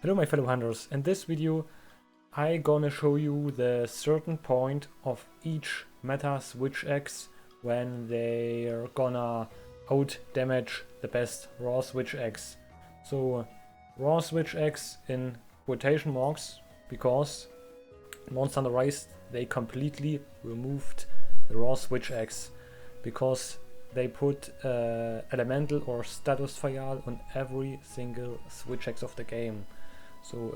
Hello my fellow hunters, in this video I gonna show you the certain point of each meta switch X when they're gonna out damage the best raw switch X. So raw switch X in quotation marks because Monster Hunter Rise they completely removed the raw switch X because they put elemental or status file on every single switch X of the game. So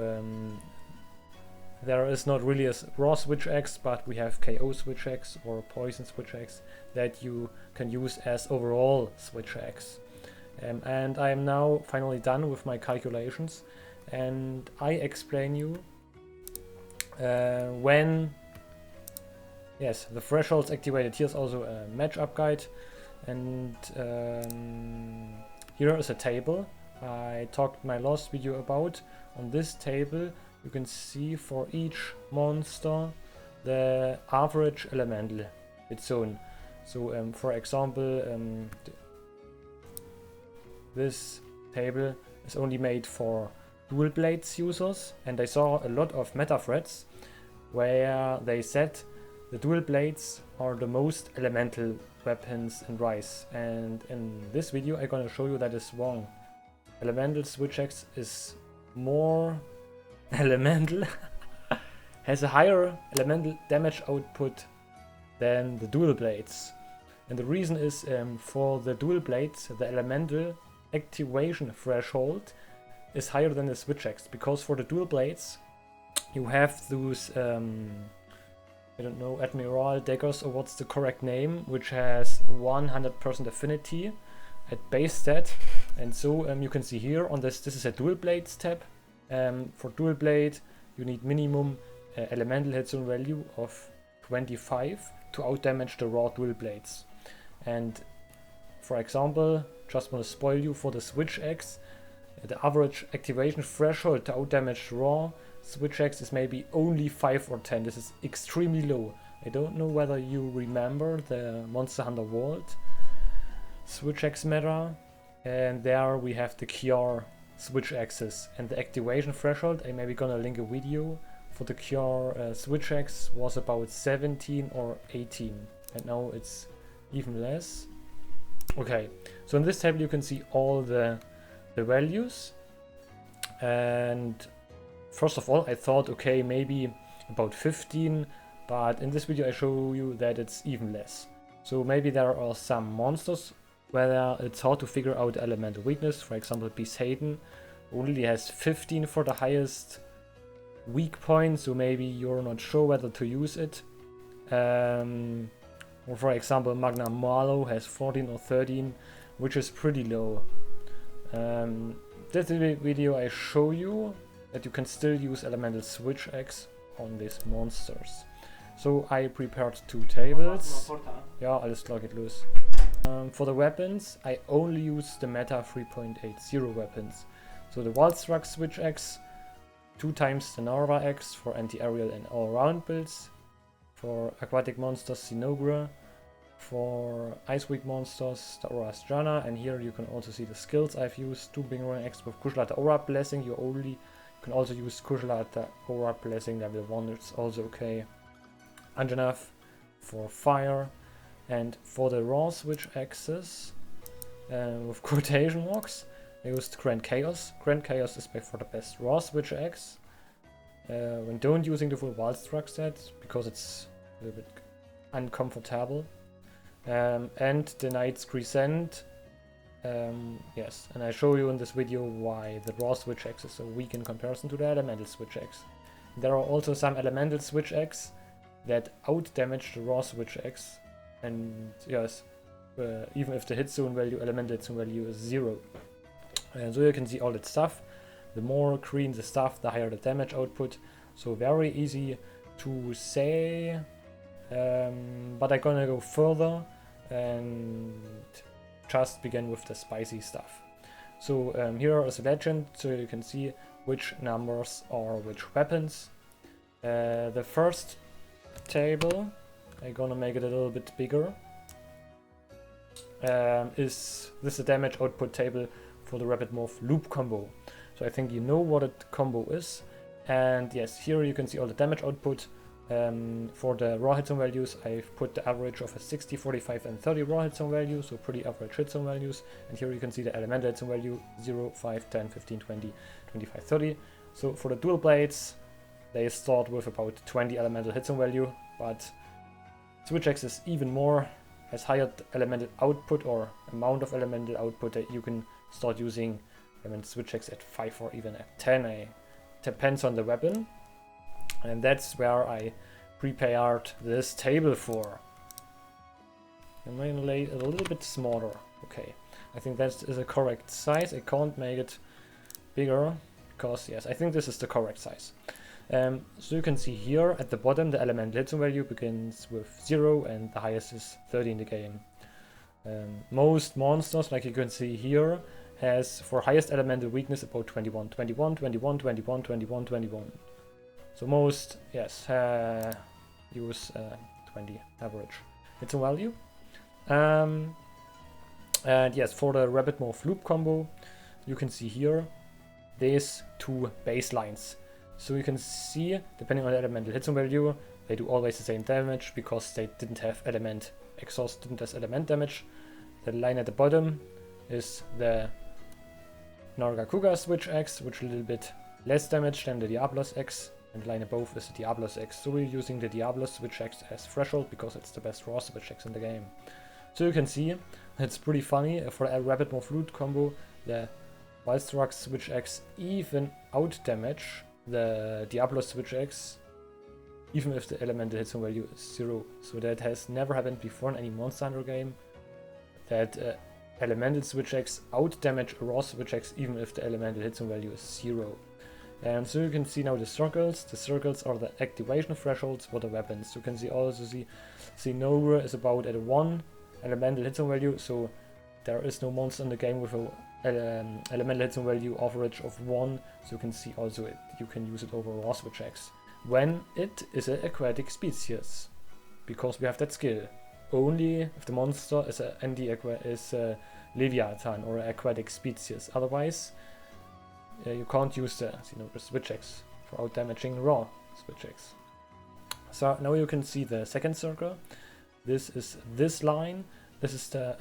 there is not really a raw switch X, but we have KO switch X or poison switch X that you can use as overall switch X. And I am now finally done with my calculations, and I explain you when the thresholds activated. Here's also a matchup guide, and here is a table I talked my last video about. On this table you can see for each monster the average elemental its own. So for example this table is only made for dual blades users, and I saw a lot of meta threads where they said the dual blades are the most elemental weapons in Rise, and in this video I'm gonna show you that is wrong. Elemental switch X is more elemental has a higher elemental damage output than the dual blades, and the reason is for the dual blades the elemental activation threshold is higher than the switch X, because for the dual blades you have those I don't know, Admiral daggers or what's the correct name, which has 100% affinity at base stat. And so you can see here on this is a dual blades tab. For dual blade you need minimum elemental hit zone value of 25 to outdamage the raw dual blades. And for example, just want to spoil you, for the switch X the average activation threshold to outdamage raw switch X is maybe only 5 or 10. This is extremely low. I don't know whether you remember the Monster Hunter World switch X meta, and there we have the Cure switch X's, and the activation threshold, I maybe gonna link a video for the Cure switch X, was about 17 or 18, and now it's even less. Okay, so in this table you can see all the values, and first of all I thought okay maybe about 15, but in this video I show you that it's even less. So maybe there are some monsters where it's hard to figure out elemental weakness. For example, Besaden only has 15 for the highest weak point, so maybe you're not sure whether to use it. Or for example, Magna Marlow has 14 or 13, which is pretty low. This video I show you that you can still use elemental switch X on these monsters. So I prepared two tables. Ja, alles klar, geht los. For the weapons, I only use the meta 3.80 weapons. So the Wildstruck switch X, 2 times the Narva X for anti-aerial and all-round builds. For aquatic monsters, Sinogra. For ice weak monsters, the Aura Strana. And here you can also see the skills I've used. 2 Bingerang X with Kushalata Aura Blessing. You can also use Kushalata Aura Blessing level 1, it's also okay. Anjanath for fire. And for the raw switch X's, with quotation marks, I used Grand Chaos. Grand Chaos is by far the best raw switch X when don't using the full Wildstruck set, because it's a little bit uncomfortable. And the Knight's Crescent, yes, and I show you in this video why the raw switch X is so weak in comparison to the elemental switch X. There are also some elemental switch X that outdamage the raw switch X, and yes, even if the hit zone value, elemental hit zone value is 0. And so you can see all that stuff. The more green the stuff, the higher the damage output. So very easy to say, but I'm gonna go further and just begin with the spicy stuff. So here is a legend, so you can see which numbers are which weapons. The first table, I'm gonna make it a little bit bigger, is this a damage output table for the Rapid Morph loop combo. so I think you know what a combo is. And yes, here you can see all the damage output. For the raw hit zone values, I've put the average of a 60, 45 and 30 raw hit zone value, so pretty average hit zone values. And here you can see the elemental hit zone value 0, 5, 10, 15, 20, 25, 30. So for the dual blades, they start with about 20 elemental hit zone value, but Switch X is even more, has higher elemental output or amount of elemental output that you can start using Switch X at 5 or even at 10. It depends on the weapon. And that's where I prepared this table for. I'm going to lay it a little bit smaller. Okay, I think that is a correct size. I can't make it bigger because, yes, I think this is the correct size. So you can see here at the bottom the elemental hit zone value begins with 0 and the highest is 30 in the game. Most monsters, like you can see here, has for highest elemental weakness about 21, 21, 21, 21, 21, 21. So most, yes, use 20 average hit zone value. And yes, for the Rabbit Morph Loop combo, you can see here these two baselines. So you can see, depending on the elemental hit zone value, they do always the same damage because they didn't have element exhaust, didn't have element damage. The line at the bottom is the Nargacuga Switch X, which is a little bit less damage than the Diablos X. And the line above is the Diablos X. So we're using the Diablos Switch X as threshold because it's the best raw Switch X in the game. So you can see, it's pretty funny, for a Rabbit Morph Loop combo, the Wildstruck Switch X even outdamage the Diablos Switch X, even if the elemental hit zone value is 0. So that has never happened before in any Monster Hunter game, that elemental Switch X outdamage a raw Switch X even if the elemental hit zone value is 0. And so you can see now the circles. The circles are the activation thresholds for the weapons. You can see also see Nova is about at a 1 elemental hit zone value, so there is no monster in the game with a elemental hit zone value average of 1. So you can see also you can use it over raw Switch X when it is an aquatic species, because we have that skill. Only if the monster is a Leviathan or an aquatic species. Otherwise, you can't use the Switch X for outdamaging raw Switch X. So now you can see the second circle. This is this line. This is the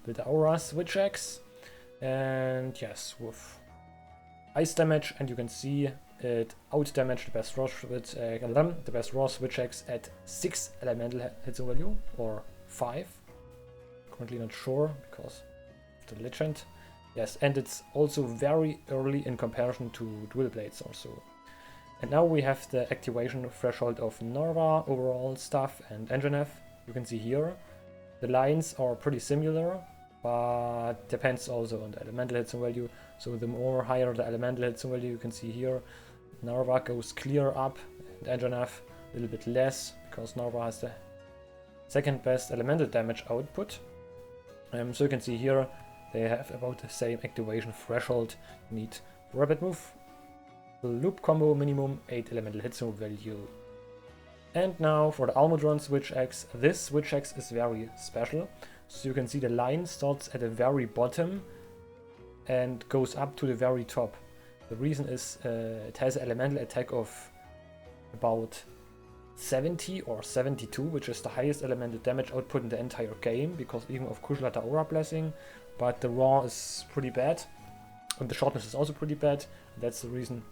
the Aura Switch X, and yes, with ice damage, and you can see it outdamaged the best raw Switch X at 6 elemental hit zone value or 5. Currently not sure because of the legend. Yes, and it's also very early in comparison to Dual Blades also. And now we have the activation threshold of Narva, overall stuff, and NGNF. You can see here the lines are pretty similar, but depends also on the elemental hit zone value. So the more higher the elemental hit zone value, you can see here Narva goes clear up and NGNF a little bit less, because Narva has the second best elemental damage output. So you can see here they have about the same activation threshold. You need Rabbit Morph Loop combo minimum 8 elemental hit zone value. And now for the Almudron Switch X. This Switch X is very special. So you can see the line starts at the very bottom and goes up to the very top. The reason is it has an elemental attack of about 70 or 72, which is the highest elemental damage output in the entire game, because even of Kushlata Aura Blessing, but the raw is pretty bad, and the shortness is also pretty bad. That's the reason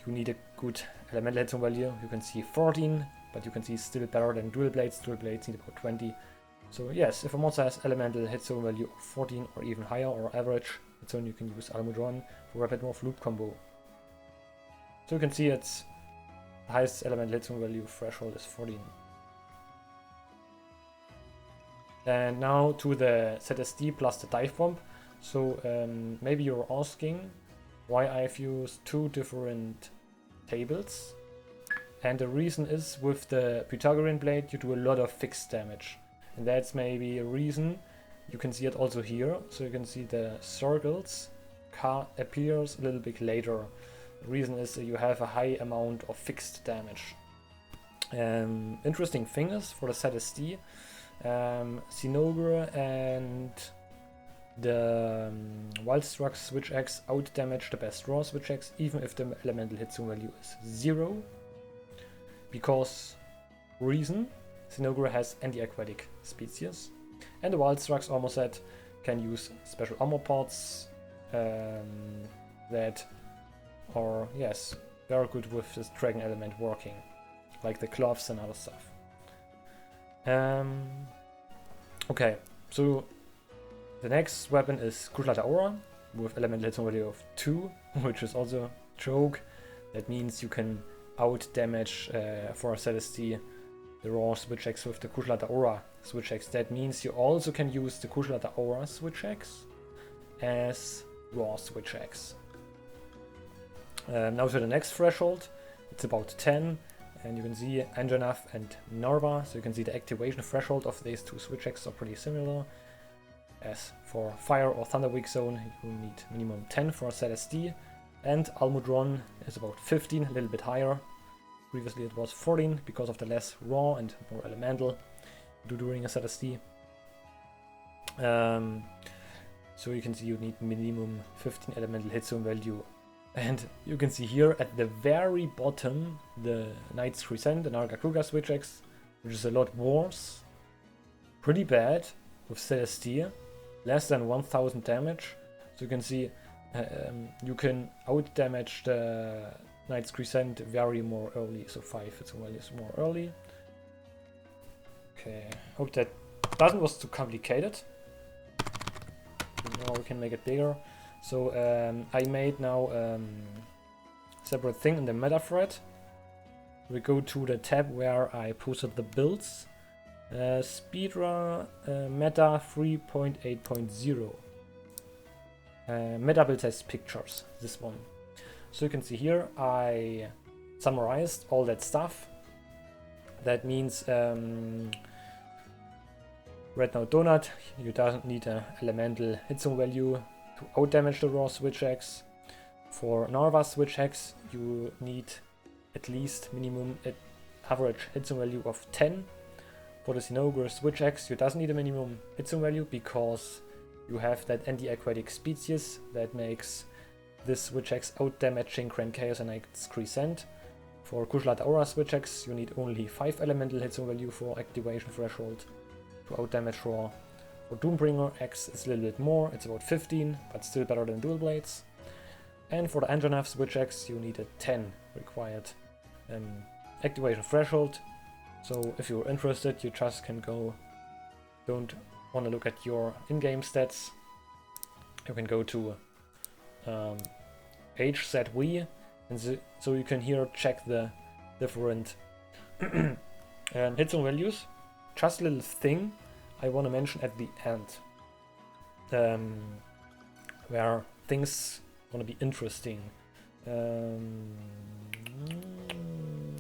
you need a good elemental hit zone value. You can see 14, but you can see still better than Dual Blades. Dual Blades need about 20. So yes, if a monster has elemental hit zone value of 14 or even higher or average hit zone, you can use Almudron for Rabbit Morph Loop combo. So you can see it's the highest elemental hit zone value threshold is 14. And now to the ZSD plus the dive bomb. So maybe you're asking why I've used two different tables. And the reason is, with the Pythagorean blade you do a lot of fixed damage. And that's maybe a reason. You can see it also here. So you can see the circles appears a little bit later. The reason is that you have a high amount of fixed damage. Interesting thing is, for the ZSD, Sinogre and the Wild Struck Switch X outdamage the best raw Switch X, even if the elemental hit zone value is 0. Because reason, Sinogre has anti-aquatic species, and the Wild Strucks almost set can use special armor parts that are, yes, very good with this dragon element working, like the gloves and other stuff. Okay, so the next weapon is Kushla Aura with elemental hit zone value of 2, which is also a joke. That means you can out damage for a Celestia the raw Switch X with the Kushla Aura Switch X. That means you also can use the Kushla Aura Switch X as raw Switch X. Now to the next threshold, it's about 10, and you can see Anjanath and Narva, so you can see the activation threshold of these two Switch X are pretty similar. As for Fire or Thunder Weak Zone, you need minimum 10 for Celestia, and Almudron is about 15, a little bit higher. Previously it was 14 because of the less raw and more elemental you do during a Celestia. So you can see you need minimum 15 elemental hit zone value. And you can see here at the very bottom the Knight's Crescent, the Narga Kruger Switch X, which is a lot worse. Pretty bad with Celestia, less than 1000 damage. So you can see you can out damage the Knight's Crescent very more early, so 5 its value is more early. Okay, hope that doesn't was too complicated. Now we can make it bigger. So I made now separate thing in the meta thread. We go to the tab where I posted the builds. Speedra meta 3.8.0. Meta build has pictures, this one. So you can see here I summarized all that stuff. That means Red Now Donut, you doesn't need an elemental hit zone value to outdamage the raw Switch X. For Narva Switch X, you need at least minimum average hit zone value of 10. For the Sinogre Switch X, you doesn't need a minimum hit zone value because you have that anti-aquatic species that makes this Switch X outdamaging Grand Chaos and Knight's Crescent. For Kushla Aura Switch X, you need only 5 elemental hit zone value for activation threshold to outdamage raw. For Doombringer X, it's a little bit more, it's about 15, but still better than Dual Blades. And for the Anjanath Switch X, you need a 10 required activation threshold. So if you're interested, you just can go, don't want to look at your in-game stats, you can go to eHZV, and so you can here check the different hit zone values. Just a little thing I want to mention at the end, where things gonna be interesting.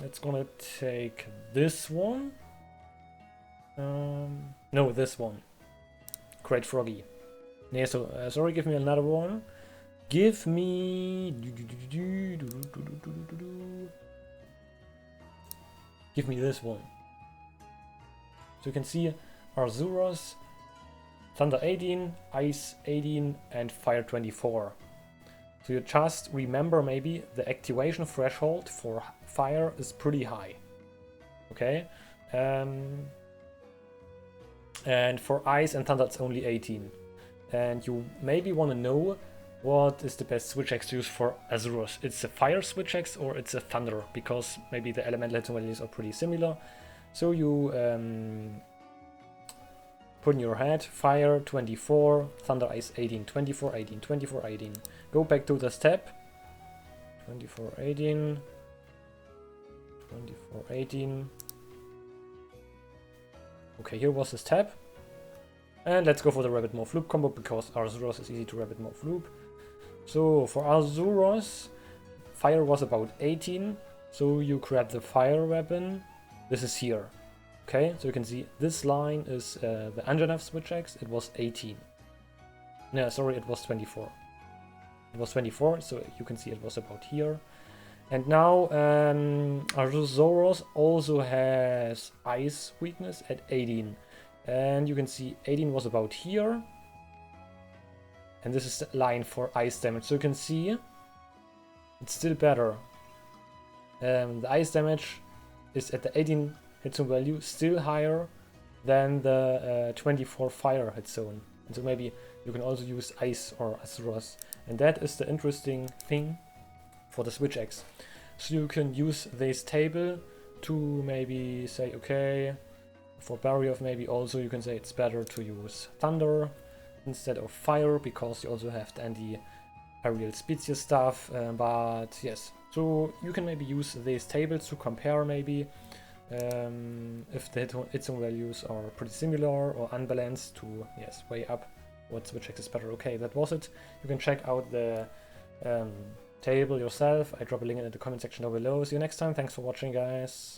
It's gonna take this one. No, this one. Great Froggy. Yeah, so sorry, give me another one. Give me. Give me this one. So you can see Arzuros, Thunder 18, Ice 18, and Fire 24. So you just remember maybe the activation threshold for Fire is pretty high. Okay? And for Ice and Thunder it's only 18. And you maybe want to know what is the best Switch X to use for Arzuros. It's a Fire Switch X or it's a Thunder, because maybe the elemental hit values are pretty similar. So you put in your head Fire 24, Thunder Ice 18, 24, 18, 24, 18. Go back to the step. 24, 18, 24, 18. Okay, here was this tab. And let's go for the Rabbit Morph Loop combo, because Arzuros is easy to Rabbit Morph Loop. So for Arzuros, Fire was about 18. So you grab the Fire weapon. This is here. Okay, so you can see this line is the Anjanath Switch X. It was 18. No, sorry, it was 24. It was 24, so you can see it was about here. And now Arzuros also has Ice weakness at 18. And you can see 18 was about here. And this is the line for ice damage. So you can see it's still better. The ice damage is at the 18 hit zone value, still higher than the 24 fire hit zone. And so maybe you can also use ice or Azuros. And that is the interesting thing for the switch axe. So you can use this table to maybe say, okay, for barrier maybe also you can say it's better to use thunder instead of fire, because you also have the anti-aerial species stuff. But yes, so you can maybe use these tables to compare maybe if the hit zone values are pretty similar or unbalanced to, yes, weigh up what switch axe is better. Okay, that was it. You can check out the table yourself. I drop a link in the comment section down below. See you next time. Thanks for watching, guys.